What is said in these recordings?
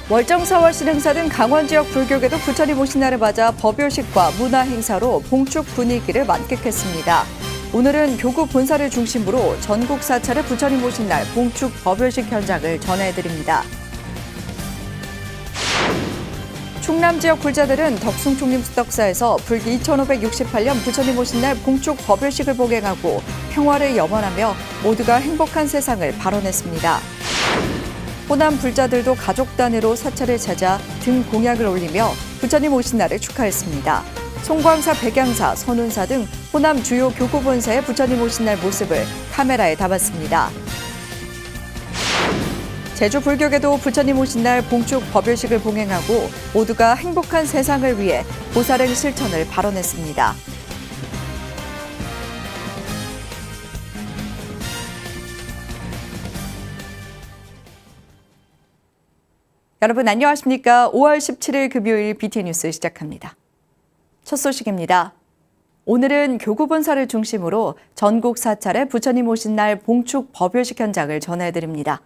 월정사와 신흥사 등 강원 지역 불교계도 부처님 오신 날을 맞아 법요식과 문화 행사로 봉축 분위기를 만끽했습니다. 오늘은 교구 본사를 중심으로 전국 사찰의 부처님 오신 날 봉축 법요식 현장을 전해드립니다. 충남 지역 불자들은 덕숭총림수덕사에서 불기 2568년 부처님 오신 날 봉축 법요식을 봉행하고 평화를 염원하며 모두가 행복한 세상을 발언했습니다. 호남 불자들도 가족 단위로 사찰을 찾아 등 공약을 올리며 부처님 오신 날을 축하했습니다. 송광사, 백양사, 선운사 등 호남 주요 교구 본사의 부처님 오신 날 모습을 카메라에 담았습니다. 제주 불교계도 부처님 오신 날 봉축 법요식을 봉행하고 모두가 행복한 세상을 위해 보살행 실천을 발언했습니다. 여러분 안녕하십니까? 5월 17일 금요일 BTN 뉴스 시작합니다. 첫 소식입니다. 오늘은 교구 본사를 중심으로 전국 사찰의 부처님 오신 날 봉축 법요식 현장을 전해드립니다.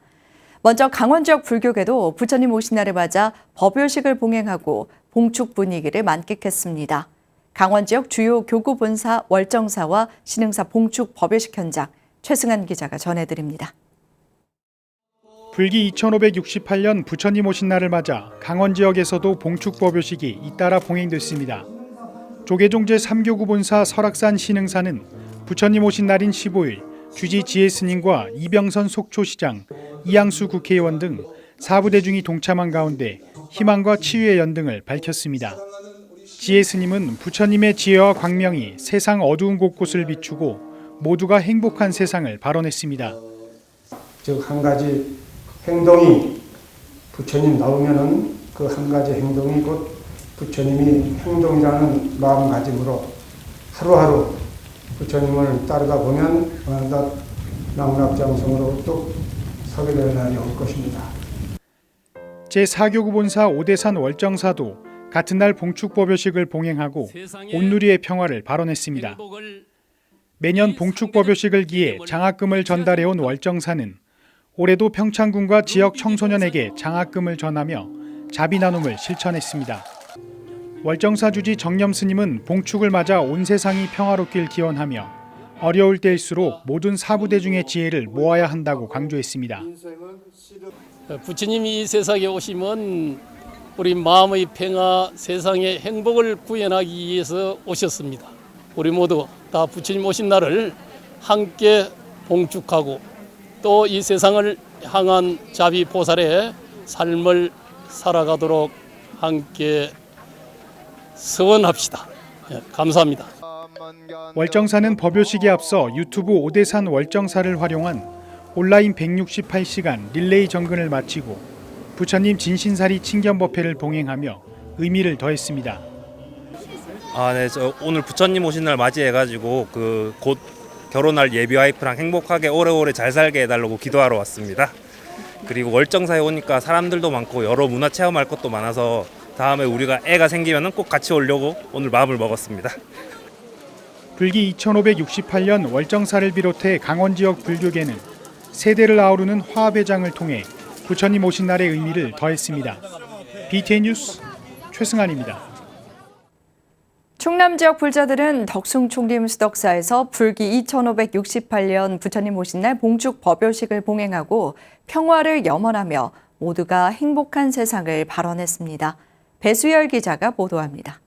먼저 강원 지역 불교계도 부처님 오신 날을 맞아 법요식을 봉행하고 봉축 분위기를 만끽했습니다. 강원 지역 주요 교구 본사 월정사와 신흥사 봉축 법요식 현장 최승한 기자가 전해드립니다. 불기 2568년 부처님 오신 날을 맞아 강원 지역에서도 봉축 법요식이 잇따라 봉행됐습니다. 조계종 제3교구 본사 설악산 신흥사는 부처님 오신 날인 15일 주지 지혜스님과 이병선 속초시장, 이양수 국회의원 등 사부대중이 동참한 가운데 희망과 치유의 연등을 밝혔습니다. 지혜스님은 부처님의 지혜와 광명이 세상 어두운 곳곳을 비추고 모두가 행복한 세상을 발언했습니다. 즉 한 가지 행동이 부처님 나오면은 그 한 가지 행동이 곧 부처님이 행동이라는 마음가짐으로 하루하루 부처님을 따르다 보면 어느덧 낙락장성으로 또 서게 될 날이 올 것입니다. 제4교구 본사 오대산 월정사도 같은 날 봉축 법요식을 봉행하고 온누리의 평화를 발언했습니다. 매년 봉축 법요식을 기해 장학금을 전달해온 월정사는 올해도 평창군과 지역 청소년에게 장학금을 전하며 자비 나눔을 실천했습니다. 월정사 주지 정념 스님은 봉축을 맞아 온 세상이 평화롭길 기원하며 어려울 때일수록 모든 사부대중의 지혜를 모아야 한다고 강조했습니다. 부처님이 이 세상에 오시면 우리 마음의 평화, 세상의 행복을 구현하기 위해서 오셨습니다. 우리 모두 다 부처님 오신 날을 함께 봉축하고 또 이 세상을 향한 자비 보살의 삶을 살아가도록 함께 서원합시다. 감사합니다. 월정사는 법요식에 앞서 유튜브 오대산 월정사를 활용한 온라인 168시간 릴레이 정근을 마치고 부처님 진신사리 칭견법회를 봉행하며 의미를 더했습니다. 네, 저 오늘 부처님 오신 날 맞이해가지고 곧 결혼할 예비 와이프랑 행복하게 오래오래 잘 살게 해달라고 기도하러 왔습니다. 그리고 월정사에 오니까 사람들도 많고 여러 문화 체험할 것도 많아서 다음에 우리가 애가 생기면 꼭 같이 오려고 오늘 마음을 먹었습니다. 불기 2568년 월정사를 비롯해 강원 지역 불교계는 세대를 아우르는 화합회장을 통해 부처님 오신 날의 의미를 더했습니다. BTN 뉴스 최승환입니다. 충남 지역 불자들은 덕숭총림수덕사에서 불기 2568년 부처님 오신 날 봉축 법요식을 봉행하고 평화를 염원하며 모두가 행복한 세상을 발언했습니다. 배수열 기자가 보도합니다.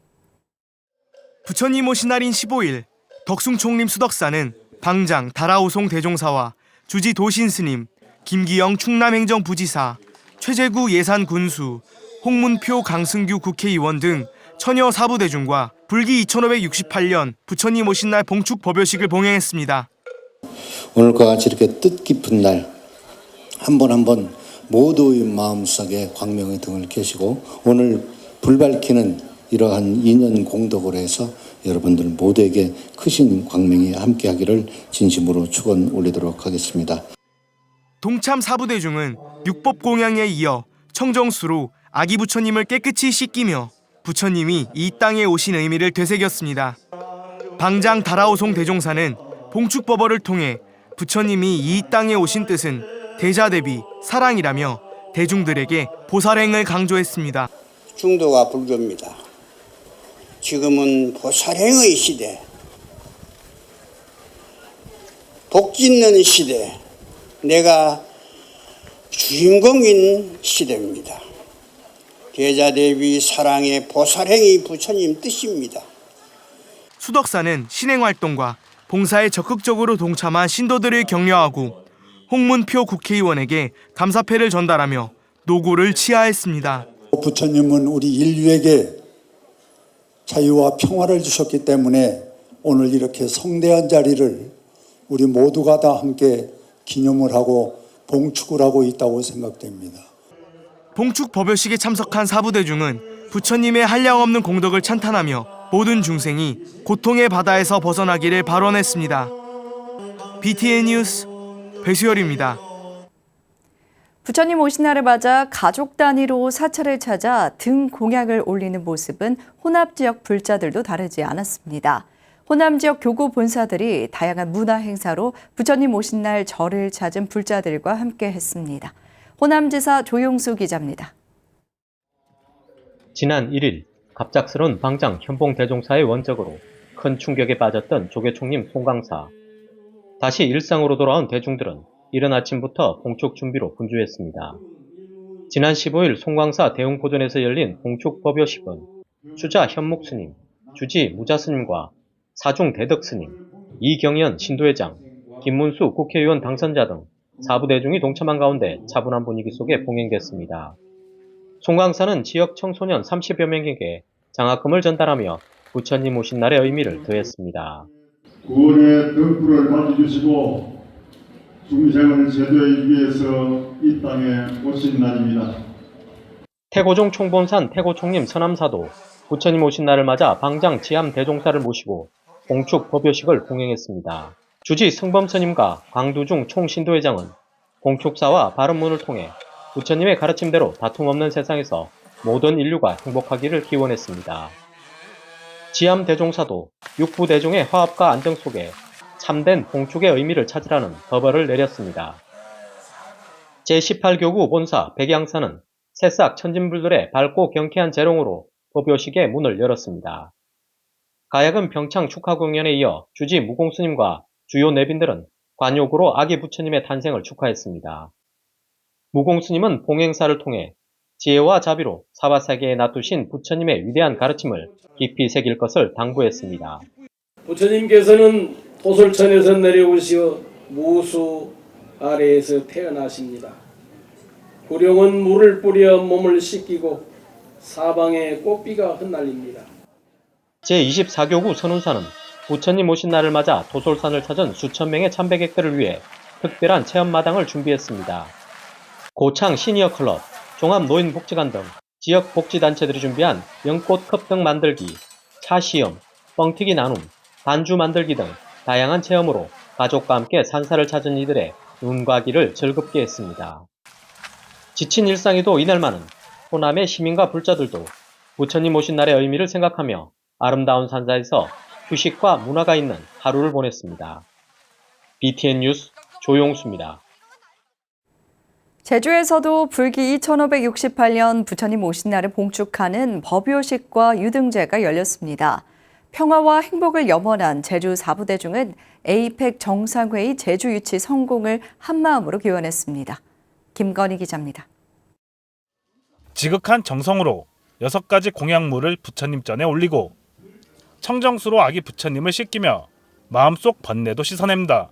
부처님 오신 날인 15일 덕숭총림수덕사는 방장 다라오송 대종사와 주지 도신스님, 김기영 충남행정부지사, 최재구 예산군수, 홍문표 강승규 국회의원 등 천여 사부대중과 불기 2568년 부처님 오신 날 봉축 법요식을 봉행했습니다. 오늘과 같이 이렇게 뜻깊은 날 한 번 한 번 모두의 마음속에 광명의 등을 켜시고 오늘 불 밝히는 이러한 인연 공덕을 해서 여러분들 모두에게 크신 광명이 함께하기를 진심으로 축원 올리도록 하겠습니다. 동참 사부대중은 육법 공양에 이어 청정수로 아기 부처님을 깨끗이 씻기며 부처님이 이 땅에 오신 의미를 되새겼습니다. 방장 다라오송 대종사는 봉축법어를 통해 부처님이 이 땅에 오신 뜻은 대자대비, 사랑이라며 대중들에게 보살행을 강조했습니다. 중도가 불교입니다. 지금은 보살행의 시대, 복 짓는 시대, 내가 주인공인 시대입니다. 계자 대비 사랑의 보살행이 부처님 뜻입니다. 수덕사는 신행활동과 봉사에 적극적으로 동참한 신도들을 격려하고 홍문표 국회의원에게 감사패를 전달하며 노고를 치하했습니다. 부처님은 우리 인류에게 자유와 평화를 주셨기 때문에 오늘 이렇게 성대한 자리를 우리 모두가 다 함께 기념을 하고 봉축을 하고 있다고 생각됩니다. 봉축 법요식에 참석한 사부대중은 부처님의 한량없는 공덕을 찬탄하며 모든 중생이 고통의 바다에서 벗어나기를 발언했습니다. BTN 뉴스 배수열입니다. 부처님 오신 날을 맞아 가족 단위로 사찰을 찾아 등 공약을 올리는 모습은 호남 지역 불자들도 다르지 않았습니다. 호남 지역 교구 본사들이 다양한 문화 행사로 부처님 오신 날 절을 찾은 불자들과 함께 했습니다. 호남지사 조용수 기자입니다. 지난 1일 갑작스러운 방장 현봉대종사의 원적으로 큰 충격에 빠졌던 조계총림 송강사. 다시 일상으로 돌아온 대중들은 이른 아침부터 봉축 준비로 분주했습니다. 지난 15일 송광사 대웅포전에서 열린 봉축 법요식은 주자 현묵스님, 주지 무자스님과 사중 대덕스님, 이경연 신도회장, 김문수 국회의원 당선자 등 사부대중이 동참한 가운데 차분한 분위기 속에 봉행됐습니다. 송광사는 지역 청소년 30여 명에게 장학금을 전달하며 부처님 오신 날의 의미를 더했습니다. 구원의 덕불을 받아주시고 중생을 제도하기 위해서 이 땅에 오신 날입니다. 태고종 총본산 태고총림 서남사도 부처님 오신 날을 맞아 방장 지암 대종사를 모시고 봉축 법요식을 봉행했습니다. 주지 승범스님과 광두중 총신도회장은 봉축사와 바른문을 통해 부처님의 가르침대로 다툼 없는 세상에서 모든 인류가 행복하기를 기원했습니다. 지암 대종사도 육부 대중의 화합과 안정 속에 참된 봉축의 의미를 찾으라는 법어를 내렸습니다. 제18교구 본사 백양사는 새싹 천진불들의 밝고 경쾌한 재롱으로 법요식의 문을 열었습니다. 가야금 평창 축하 공연에 이어 주지 무공스님과 주요 내빈들은 관욕으로 아기 부처님의 탄생을 축하했습니다. 무공스님은 봉행사를 통해 지혜와 자비로 사바세계에 놔두신 부처님의 위대한 가르침을 깊이 새길 것을 당부했습니다. 부처님께서는 도솔천에서 내려오시어 무수 아래에서 태어나십니다. 구룡은 물을 뿌려 몸을 씻기고 사방에 꽃비가 흩날립니다. 제24교구 선운사는 부처님 오신 날을 맞아 도솔산을 찾은 수천 명의 참배객들을 위해 특별한 체험마당을 준비했습니다. 고창 시니어클럽, 종합노인복지관 등 지역 복지단체들이 준비한 연꽃컵 등 만들기, 차시험, 뻥튀기 나눔, 반주 만들기 등 다양한 체험으로 가족과 함께 산사를 찾은 이들의 눈과 귀를 즐겁게 했습니다. 지친 일상에도 이날만은 호남의 시민과 불자들도 부처님 오신 날의 의미를 생각하며 아름다운 산사에서 휴식과 문화가 있는 하루를 보냈습니다. BTN 뉴스 조용수입니다. 제주에서도 불기 2568년 부처님 오신 날을 봉축하는 법요식과 유등제가 열렸습니다. 평화와 행복을 염원한 제주 사부대중은 에이펙 정상회의 제주 유치 성공을 한마음으로 기원했습니다. 김건희 기자입니다. 지극한 정성으로 6가지 공약물을 부처님 전에 올리고 청정수로 아기 부처님을 씻기며 마음속 번뇌도 씻어냅니다.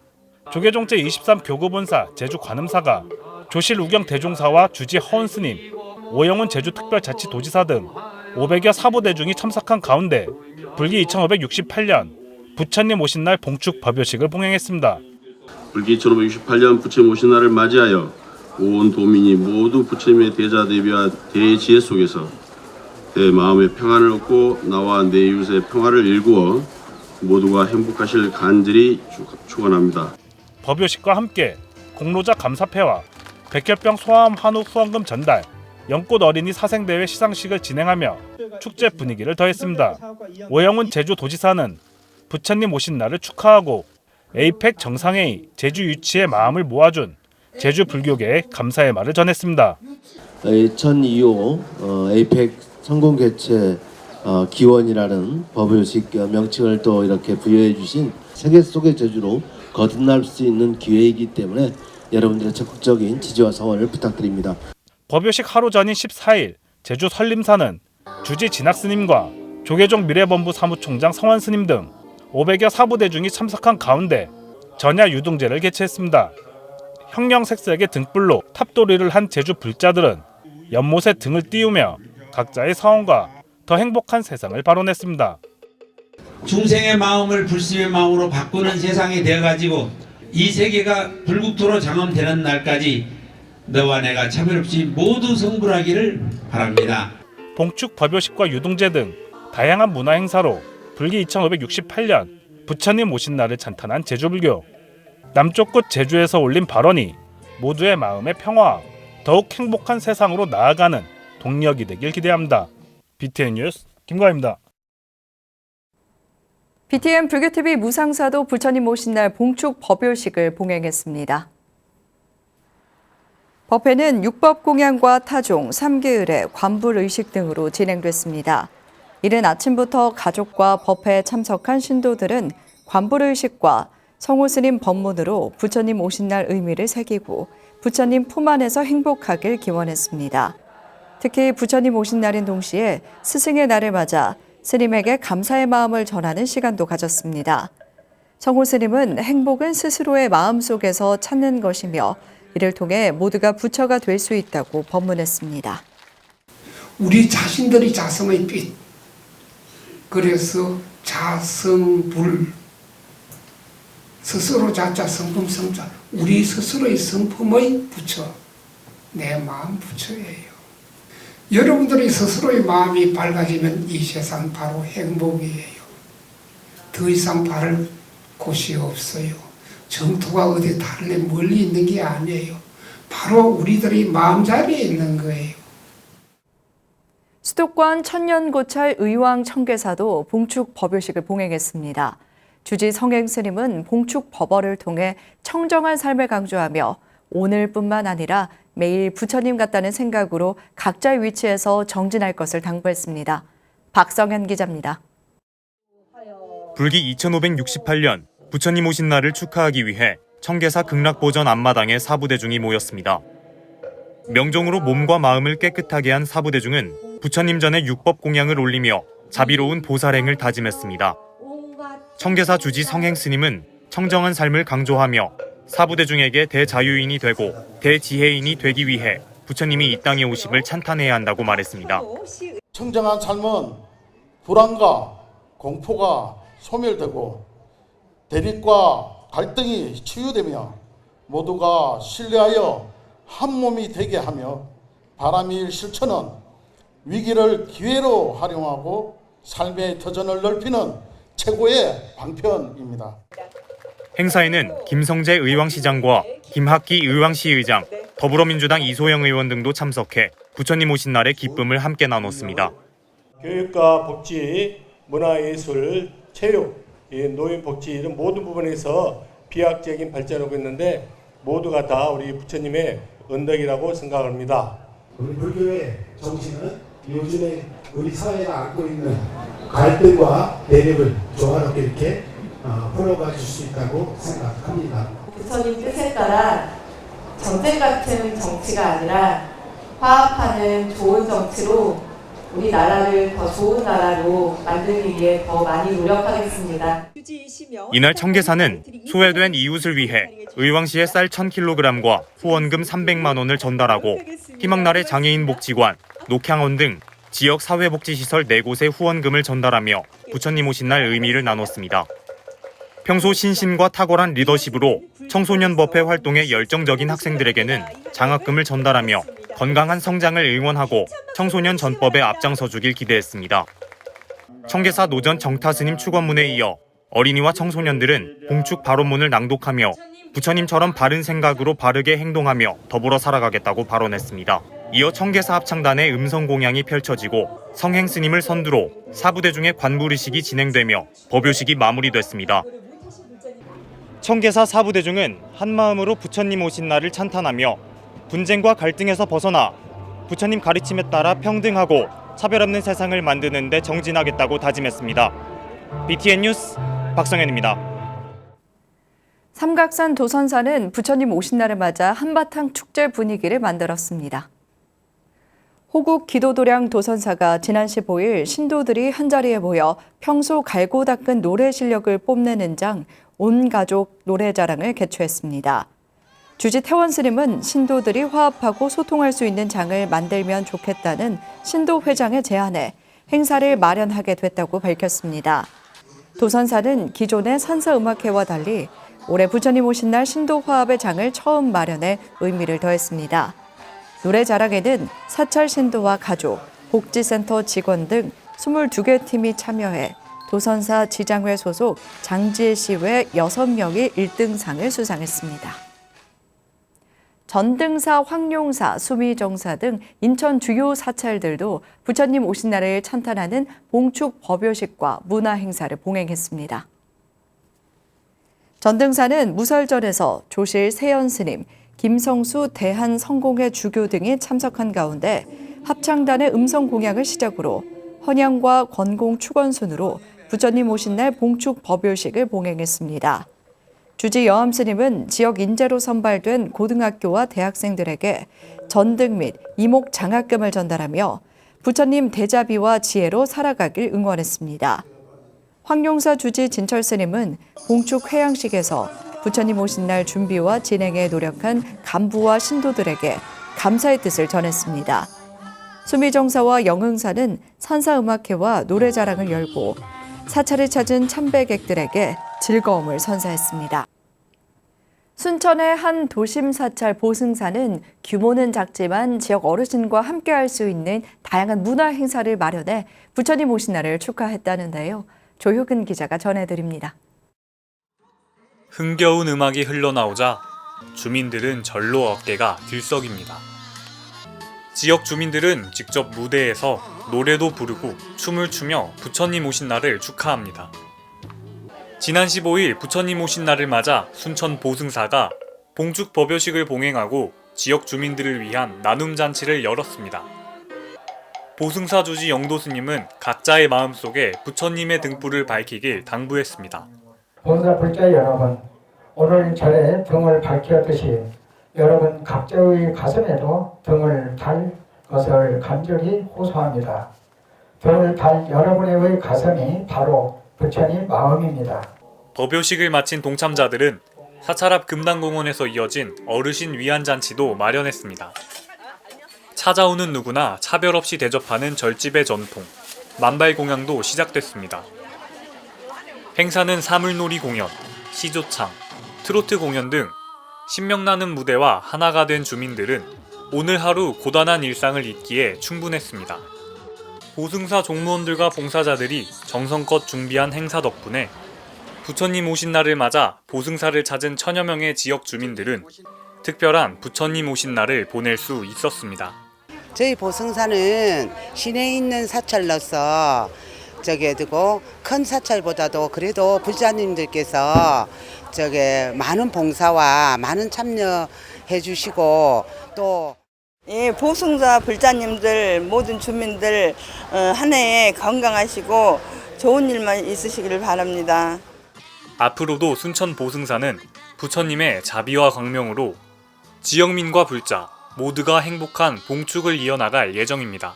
조계종제 23교구본사 제주관음사가 조실 우경 대종사와 주지 허은스님, 오영훈 제주특별자치도지사 등 500여 사부대중이 참석한 가운데 불기 2568년 부처님 오신 날 봉축 법요식을 봉행했습니다. 불기 2568년 부처님 오신 날을 맞이하여 온 도민이 모두 부처님의 대자대비와 대지혜 속에서 내 마음의 평안을 얻고 나와 내 이웃의 평화를 일구어 모두가 행복하실 간절히 축원합니다. 법요식과 함께 공로자 감사패와 백혈병 소아암 한우 후원금 전달, 연꽃 어린이 사생대회 시상식을 진행하며 축제 분위기를 더했습니다. 오영훈 제주도지사는 부처님 오신 날을 축하하고 에이펙 정상회의 제주 유치의 마음을 모아준 제주 불교계에 감사의 말을 전했습니다. 2025 에이펙 성공 개최 기원이라는 법요식 명칭을 또 이렇게 부여해 주신 세계 속의 제주로 거듭날 수 있는 기회이기 때문에 여러분들의 적극적인 지지와 성원을 부탁드립니다. 법요식 하루 전인 14일 제주 설림사는 주지 진학 스님과 조계종 미래본부 사무총장 성환 스님 등 500여 사부대중이 참석한 가운데 전야 유등제를 개최했습니다. 형형색색의 등불로 탑도리를 한 제주 불자들은 연못에 등을 띄우며 각자의 서원과 더 행복한 세상을 발언했습니다. 중생의 마음을 불신의 마음으로 바꾸는 세상이 되어가지고 이 세계가 불국토로 장엄되는 날까지 너와 내가 차별 없이 모두 성불하기를 바랍니다. 봉축 법요식과 유등제 등 다양한 문화 행사로 불기 2568년 부처님 오신 날을 찬탄한 제주불교. 남쪽 끝 제주에서 올린 발언이 모두의 마음의 평화와 더욱 행복한 세상으로 나아가는 동력이 되길 기대합니다. BTN 뉴스 김가희입니다. BTN 불교TV 무상사도 부처님 오신 날 봉축 법요식을 봉행했습니다. 법회는 육법 공양과 타종, 3계을의 관불의식 등으로 진행됐습니다. 이른 아침부터 가족과 법회에 참석한 신도들은 관불의식과 성호스님 법문으로 부처님 오신 날 의미를 새기고 부처님 품 안에서 행복하길 기원했습니다. 특히 부처님 오신 날인 동시에 스승의 날을 맞아 스님에게 감사의 마음을 전하는 시간도 가졌습니다. 성호스님은 행복은 스스로의 마음속에서 찾는 것이며 이를 통해 모두가 부처가 될 수 있다고 법문했습니다. 우리 자신들이 자성의 빛, 그래서 자성불, 스스로 자자 성품 성자, 우리 스스로의 성품의 부처, 내 마음 부처예요. 여러분들이 스스로의 마음이 밝아지면 이 세상 바로 행복이에요. 더 이상 바랄 곳이 없어요. 정토가 어디 다른데 멀리 있는 게 아니에요. 바로 우리들의 마음자리에 있는 거예요. 수도권 천년고찰 의왕 청계사도 봉축 법요식을 봉행했습니다. 주지 성행스님은 봉축 법어를 통해 청정한 삶을 강조하며 오늘뿐만 아니라 매일 부처님 같다는 생각으로 각자의 위치에서 정진할 것을 당부했습니다. 박성현 기자입니다. 불기 2568년 부처님 오신 날을 축하하기 위해 청계사 극락보전 앞마당에 사부대중이 모였습니다. 명종으로 몸과 마음을 깨끗하게 한 사부대중은 부처님 전에 육법 공양을 올리며 자비로운 보살행을 다짐했습니다. 청계사 주지 성행스님은 청정한 삶을 강조하며 사부대중에게 대자유인이 되고 대지혜인이 되기 위해 부처님이 이 땅에 오심을 찬탄해야 한다고 말했습니다. 청정한 삶은 불안과 공포가 소멸되고 대립과 갈등이 치유되며 모두가 신뢰하여 한 몸이 되게 하며 바람일 실천은 위기를 기회로 활용하고 삶의 터전을 넓히는 최고의 방편입니다. 행사에는 김성재 의왕시장과 김학기 의왕시의장, 더불어민주당 이소영 의원 등도 참석해 부처님 오신 날의 기쁨을 함께 나눴습니다. 교육과 복지, 문화예술, 체육, 노인복지 이런 모든 부분에서 비약적인 발전하고 있는데 모두가 다 우리 부처님의 언덕이라고 생각합니다. 우리 불교의 정신은 요즘에 우리 사회가 안고 있는 갈등과 대립을 조화롭게 이렇게 풀어가 줄 수 있다고 생각합니다. 부처님 뜻에 따라 전쟁 같은 정치가 아니라 화합하는 좋은 정치로 우리나라를 더 좋은 나라로 만들기 위해 더 많이 노력하겠습니다. 이날 청계사는 소외된 이웃을 위해 의왕시에 쌀 1000kg과 후원금 300만 원을 전달하고 희망날의 장애인 복지관, 녹향원 등 지역 사회복지시설 4곳에 후원금을 전달하며 부처님 오신 날 의미를 나눴습니다. 평소 신심과 탁월한 리더십으로 청소년 법회 활동에 열정적인 학생들에게는 장학금을 전달하며 건강한 성장을 응원하고 청소년 전법에 앞장서 주길 기대했습니다. 청계사 노전 정타스님 축원문에 이어 어린이와 청소년들은 봉축 발언문을 낭독하며 부처님처럼 바른 생각으로 바르게 행동하며 더불어 살아가겠다고 발언했습니다. 이어 청계사 합창단의 음성 공양이 펼쳐지고 성행스님을 선두로 사부대중의 관불의식이 진행되며 법요식이 마무리됐습니다. 청계사 사부대중은 한마음으로 부처님 오신 날을 찬탄하며 분쟁과 갈등에서 벗어나 부처님 가르침에 따라 평등하고 차별 없는 세상을 만드는 데 정진하겠다고 다짐했습니다. BTN 뉴스 박성현입니다. 삼각산 도선사는 부처님 오신 날을 맞아 한바탕 축제 분위기를 만들었습니다. 호국 기도도량 도선사가 지난 15일 신도들이 한자리에 모여 평소 갈고 닦은 노래 실력을 뽐내는 장 온 가족 노래자랑을 개최했습니다. 주지 태원 스님은 신도들이 화합하고 소통할 수 있는 장을 만들면 좋겠다는 신도 회장의 제안에 행사를 마련하게 됐다고 밝혔습니다. 도선사는 기존의 산사음악회와 달리 올해 부처님 오신 날 신도 화합의 장을 처음 마련해 의미를 더했습니다. 노래자랑에는 사찰 신도와 가족, 복지센터 직원 등 22개 팀이 참여해 도선사 지장회 소속 장지혜 씨 외 6명이 1등상을 수상했습니다. 전등사, 황룡사, 수미정사 등 인천 주요 사찰들도 부처님 오신 날을 찬탄하는 봉축 법요식과 문화 행사를 봉행했습니다. 전등사는 무설전에서 조실 세연 스님, 김성수 대한성공회 주교 등이 참석한 가운데 합창단의 음성 공양을 시작으로 헌양과 건공 축원 순으로 부처님 오신 날 봉축 법요식을 봉행했습니다. 주지 여암 스님은 지역 인재로 선발된 고등학교와 대학생들에게 전등 및 이목 장학금을 전달하며 부처님 대자비와 지혜로 살아가길 응원했습니다. 황룡사 주지 진철 스님은 봉축 회양식에서 부처님 오신 날 준비와 진행에 노력한 간부와 신도들에게 감사의 뜻을 전했습니다. 수미정사와 영흥사는 산사음악회와 노래자랑을 열고 사찰을 찾은 참배객들에게 즐거움을 선사했습니다. 순천의 한 도심 사찰 보승사는 규모는 작지만 지역 어르신과 함께할 수 있는 다양한 문화 행사를 마련해 부처님 오신 날을 축하했다는데요. 조효근 기자가 전해드립니다. 흥겨운 음악이 흘러나오자 주민들은 절로 어깨가 들썩입니다. 지역 주민들은 직접 무대에서 노래도 부르고 춤을 추며 부처님 오신 날을 축하합니다. 지난 15일 부처님 오신 날을 맞아 순천 보승사가 봉축 법요식을 봉행하고 지역 주민들을 위한 나눔 잔치를 열었습니다. 보승사 주지 영도 스님은 각자의 마음속에 부처님의 등불을 밝히길 당부했습니다. 보승사 불자 여러분, 오늘 절에 등을 밝혔듯이 여러분 각자의 가슴에도 등을 달 것을 간절히 호소합니다. 등을 달 여러분의 가슴이 바로 부처님 마음입니다. 법요식을 마친 동참자들은 사찰 앞 금당공원에서 이어진 어르신 위안잔치도 마련했습니다. 찾아오는 누구나 차별 없이 대접하는 절집의 전통, 만발공양도 시작됐습니다. 행사는 사물놀이 공연, 시조창, 트로트 공연 등 신명나는 무대와 하나가 된 주민들은 오늘 하루 고단한 일상을 잊기에 충분했습니다. 보승사 종무원들과 봉사자들이 정성껏 준비한 행사 덕분에 부처님 오신 날을 맞아 보승사를 찾은 천여 명의 지역 주민들은 특별한 부처님 오신 날을 보낼 수 있었습니다. 저희 보승사는 시내에 있는 사찰로서 두고 큰 사찰보다도 그래도 불자님들께서 많은 봉사와 많은 참여해 주시고 또 보승사 불자님들 모든 주민들 한 해에 건강하시고 좋은 일만 있으시기를 바랍니다. 앞으로도 순천 보승사는 부처님의 자비와 광명으로 지역민과 불자 모두가 행복한 봉축을 이어나갈 예정입니다.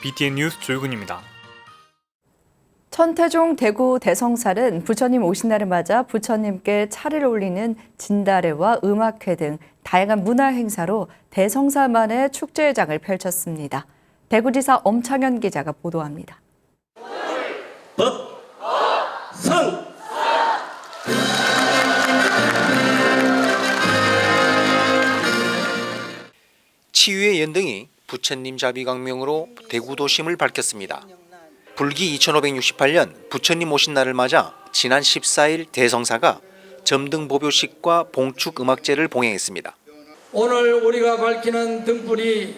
BTN 뉴스 조유근입니다. 천태종 대구 대성사는 부처님 오신 날을 맞아 부처님께 차를 올리는 진다래와 음악회 등 다양한 문화 행사로 대성사만의 축제장을 펼쳤습니다. 대구지사 엄창현 기자가 보도합니다. 선! 치유의 연등이 부처님 자비 광명으로 대구 도심을 밝혔습니다. 불기 2568년 부처님 오신 날을 맞아 지난 14일 대성사가 점등 보묘식과 봉축 음악제를 봉행했습니다. 오늘 우리가 밝히는 등불이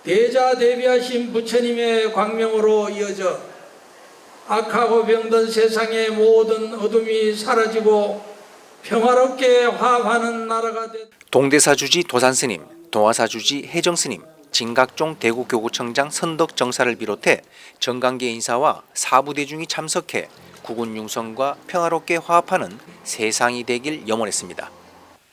대자대비하신 부처님의 광명으로 이어져 악하고 병든 세상의 모든 어둠이 사라지고 평화롭게 화합하는 나라가 됐. 동대사주지 도산스님, 동화사주지 혜정스님, 진각종 대구교구청장 선덕정사를 비롯해 정관계 인사와 사부대중이 참석해 국군 융성과 평화롭게 화합하는 세상이 되길 염원했습니다.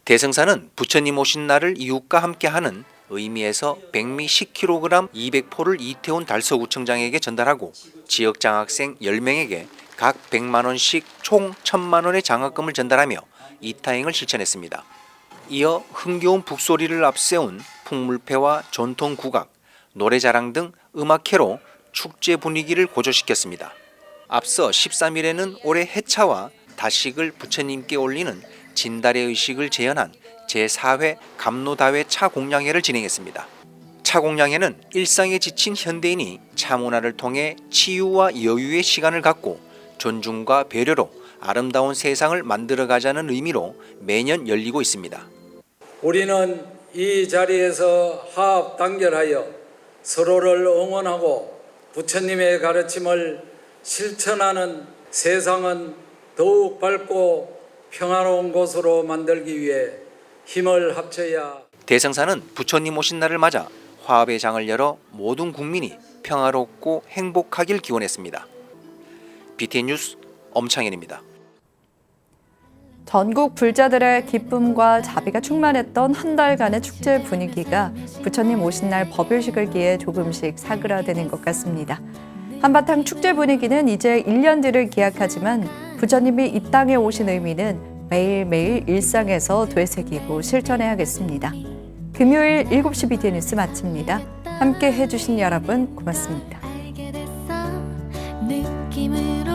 대성사는 부처님 오신 날을 이웃과 함께하는 의미에서 백미 10kg 200포를 이태원 달서구청장에게 전달하고 지역 장학생 10명에게 각 100만 원씩 총 1000만 원의 장학금을 전달하며 이타행을 실천했습니다. 이어 흥겨운 북소리를 앞세운 풍물패와 전통 국악, 노래자랑 등 음악회로 축제 분위기를 고조시켰습니다. 앞서 13일에는 올해 해차와 다식을 부처님께 올리는 진달의 의식을 재현한 제4회 감로다회 차공양회를 진행했습니다. 차공양회는 일상에 지친 현대인이 차문화를 통해 치유와 여유의 시간을 갖고 존중과 배려로 아름다운 세상을 만들어가자는 의미로 매년 열리고 있습니다. 우리는 이 자리에서 화합 단결하여 서로를 응원하고 부처님의 가르침을 실천하는 세상은 더욱 밝고 평화로운 곳으로 만들기 위해 힘을 합쳐야. 대성사는 부처님 오신 날을 맞아 화합의 장을 열어 모든 국민이 평화롭고 행복하길 기원했습니다. BTN 뉴스 엄창현입니다. 전국 불자들의 기쁨과 자비가 충만했던 한 달간의 축제 분위기가 부처님 오신 날 법요식을 기해 조금씩 사그라드는 것 같습니다. 한바탕 축제 분위기는 이제 1년 뒤를 기약하지만 부처님이 이 땅에 오신 의미는 매일매일 일상에서 되새기고 실천해야겠습니다. 금요일 7시 BTN 뉴스 마칩니다. 함께 해주신 여러분 고맙습니다. 느낌으로